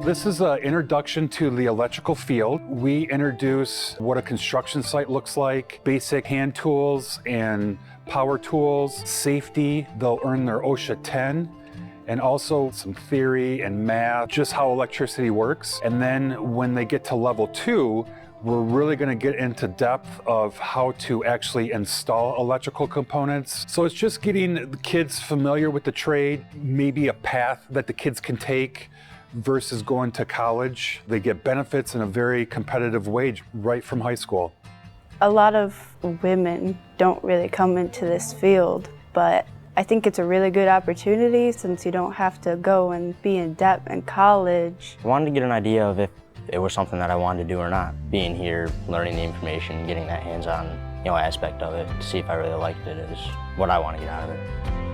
This is an introduction to the electrical field. We introduce what a construction site looks like, basic hand tools and power tools, safety. They'll earn their OSHA 10, and also some theory and math, just how electricity works. And then when they get to level 2, we're really going to get into depth of how to actually install electrical components. So it's just getting the kids familiar with the trade, maybe a path that the kids can take versus going to college. They get benefits in a very competitive wage right from high school. A lot of women don't really come into this field, but I think it's a really good opportunity since you don't have to go and be in debt in college. I wanted to get an idea of if it was something that I wanted to do or not. Being here, learning the information, getting that hands-on aspect of it, to see if I really liked it is what I want to get out of it.